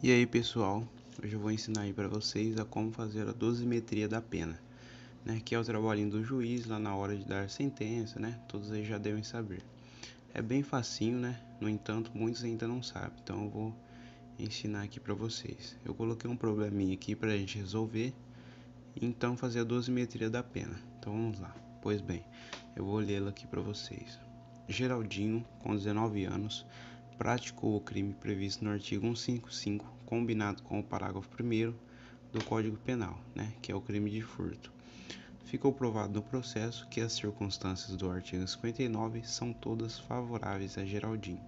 E aí pessoal, hoje eu vou ensinar aí para vocês a como fazer a dosimetria da pena, né? Que é o trabalhinho do juiz lá na hora de dar sentença, né? Todos aí já devem saber. É bem facinho, né? No entanto, muitos ainda não sabem, então eu vou ensinar aqui para vocês. Eu coloquei um probleminha aqui para a gente resolver, e então fazer a dosimetria da pena. Então vamos lá. Pois bem, eu vou lê-la aqui para vocês. Geraldinho, com 19 anos, praticou o crime previsto no artigo 155, combinado com o parágrafo 1º do Código Penal, né, que é o crime de furto. Ficou provado no processo que as circunstâncias do artigo 59 são todas favoráveis a Geraldinho.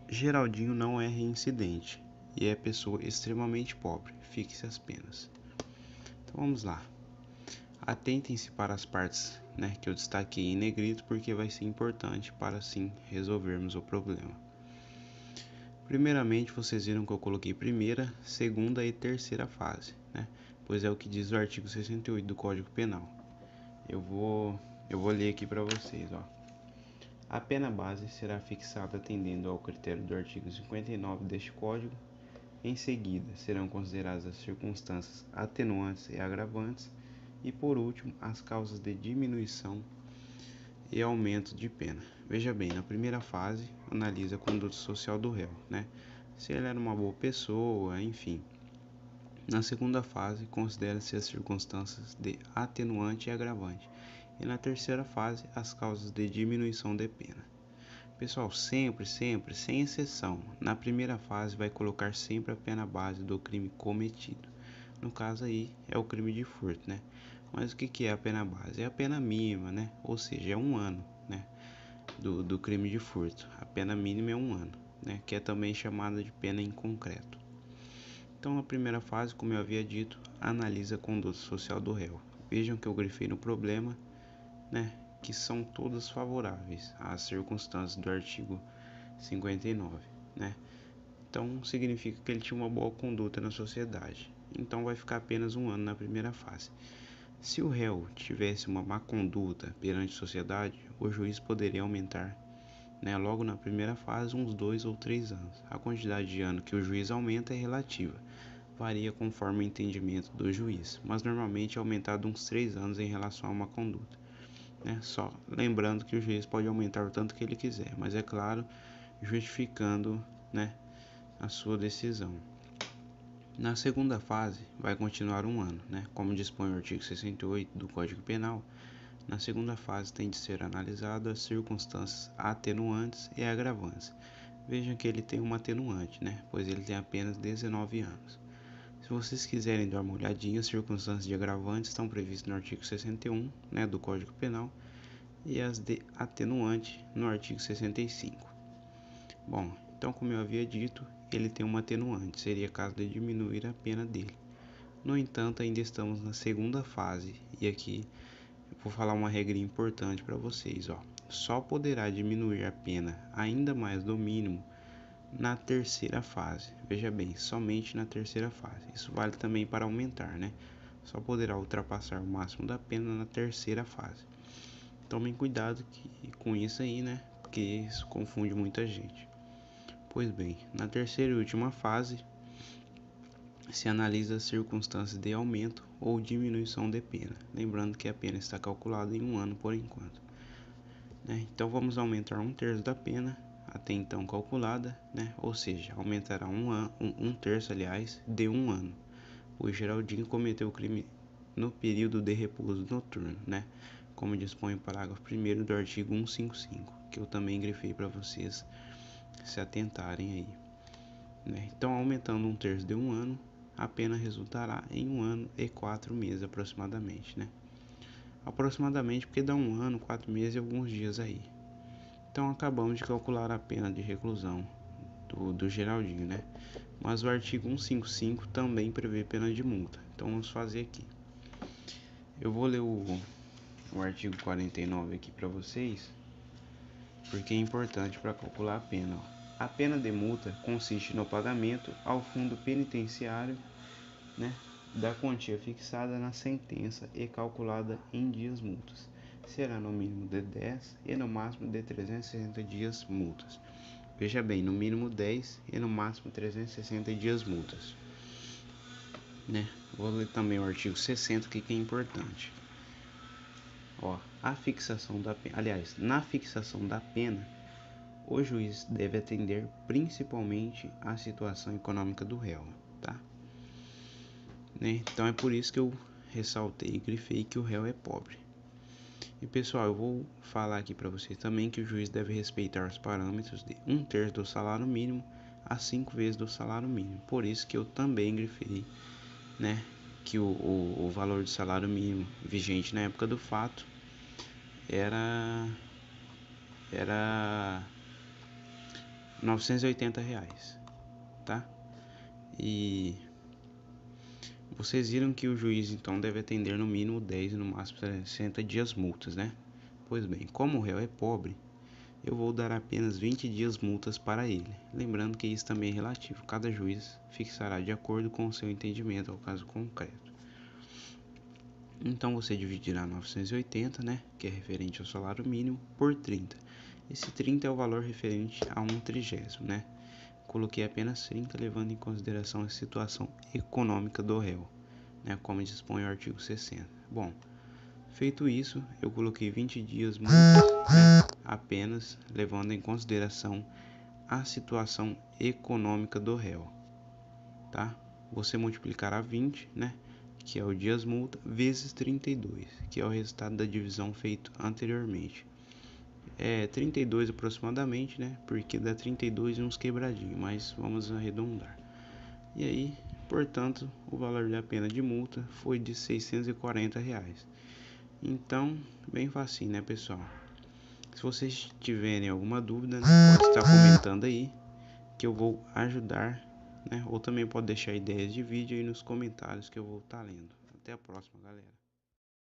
Geraldinho não é reincidente e é pessoa extremamente pobre, fixe as penas. Então vamos lá. Atentem-se para as partes, né, que eu destaquei em negrito porque vai ser importante para assim resolvermos o problema. Primeiramente, vocês viram que eu coloquei primeira, segunda e terceira fase, né? Pois é o que diz o artigo 68 do Código Penal. Eu vou ler aqui para vocês, ó. A pena base será fixada atendendo ao critério do artigo 59 deste Código. Em seguida, serão consideradas as circunstâncias atenuantes e agravantes e, por último, as causas de diminuição e aumento de pena. Veja bem, na primeira fase, analisa a conduta social do réu, né? Se ele era uma boa pessoa, enfim. Na segunda fase, considera-se as circunstâncias de atenuante e agravante. E na terceira fase, as causas de diminuição de pena. Pessoal, sempre, sem exceção, na primeira fase vai colocar sempre a pena base do crime cometido. No caso aí, é o crime de furto, né? Mas o que é a pena base? É a pena mínima, né? Ou seja, é 1 ano, né? Do crime de furto. A pena mínima é 1 ano, né? Que é também chamada de pena em concreto. Então, a primeira fase, como eu havia dito, analisa a conduta social do réu. Vejam que eu grifei no problema, né? Que são todas favoráveis às circunstâncias do artigo 59, né? Então, significa que ele tinha uma boa conduta na sociedade. Então, vai ficar apenas 1 ano na primeira fase. Se o réu tivesse uma má conduta perante a sociedade, o juiz poderia aumentar, né, logo na primeira fase, uns 2 ou 3 anos. A quantidade de ano que o juiz aumenta é relativa, varia conforme o entendimento do juiz, mas normalmente é aumentado uns 3 anos em relação a uma conduta, né? Só lembrando que o juiz pode aumentar o tanto que ele quiser, mas é claro, justificando, né, a sua decisão. Na segunda fase, vai continuar 1 ano, né? Como dispõe o artigo 68 do Código Penal, na segunda fase tem de ser analisado as circunstâncias atenuantes e agravantes. Vejam que ele tem uma atenuante, né? Pois ele tem apenas 19 anos. Se vocês quiserem dar uma olhadinha, as circunstâncias de agravantes estão previstas no artigo 61, né, do Código Penal, e as de atenuante no artigo 65. Bom, então como eu havia dito, ele tem uma atenuante, seria caso de diminuir a pena dele. No entanto, ainda estamos na segunda fase, e aqui eu vou falar uma regra importante para vocês, ó. Só poderá diminuir a pena ainda mais do mínimo na terceira fase. Veja bem, somente na terceira fase. Isso vale também para aumentar, né? Só poderá ultrapassar o máximo da pena na terceira fase. Tomem cuidado com isso aí, né? Porque isso confunde muita gente. Pois bem, na terceira e última fase, se analisa as circunstâncias de aumento ou diminuição de pena. Lembrando que a pena está calculada em 1 ano por enquanto, né? Então vamos aumentar 1/3 da pena até então calculada, né? Ou seja, aumentará um terço, aliás, de 1 ano. O Geraldinho cometeu o crime no período de repouso noturno, né? Como dispõe o parágrafo 1º do artigo 155, que eu também grifei para vocês se atentarem aí, né? Então, aumentando 1/3 de 1 ano, a pena resultará em 1 ano e 4 meses aproximadamente, né? Aproximadamente porque dá 1 ano, 4 meses e alguns dias aí. Então, acabamos de calcular a pena de reclusão do Geraldinho, né? Mas o artigo 155 também prevê pena de multa. Então, vamos fazer aqui. Eu vou ler o artigo 49 aqui para vocês, porque é importante para calcular a pena, ó. A pena de multa consiste no pagamento ao fundo penitenciário, né, da quantia fixada na sentença e calculada em dias multas. Será no mínimo de 10 e no máximo de 360 dias multas. Veja bem, no mínimo 10 e no máximo 360 dias multas, né? Vou ler também o artigo 60 que é importante. Ó, a fixação da pena, aliás, na fixação da pena, o juiz deve atender principalmente à situação econômica do réu, tá? Né? Então é por isso que eu ressaltei e grifei que o réu é pobre. E pessoal, eu vou falar aqui para vocês também que o juiz deve respeitar os parâmetros de 1/3 do salário mínimo a 5 vezes do salário mínimo. Por isso que eu também grifei, né, que o valor do salário mínimo vigente na época do fato era R$ 980, tá? E vocês viram que o juiz então deve atender no mínimo 10 e no máximo 60 dias multas, né? Pois bem, como o réu é pobre, eu vou dar apenas 20 dias multas para ele. Lembrando que isso também é relativo, cada juiz fixará de acordo com o seu entendimento ao caso concreto. Então você dividirá 980, né, que é referente ao salário mínimo, por 30. Esse 30 é o valor referente a 1/30, né? Coloquei apenas 30 levando em consideração a situação econômica do réu, né, como dispõe o artigo 60. Bom, feito isso, eu coloquei 20 dias multas, né, apenas levando em consideração a situação econômica do réu, tá? Você multiplicará 20, né, que é o dias multa, vezes 32, que é o resultado da divisão feito anteriormente. É 32 aproximadamente, né, porque dá 32 e uns quebradinhos, mas vamos arredondar. E aí, portanto, o valor da pena de multa foi de R$ 640. Então, bem facinho, né, pessoal? Se vocês tiverem alguma dúvida, né, pode estar comentando aí que eu vou ajudar, né? Ou também pode deixar ideias de vídeo aí nos comentários que eu vou estar lendo. Até a próxima, galera.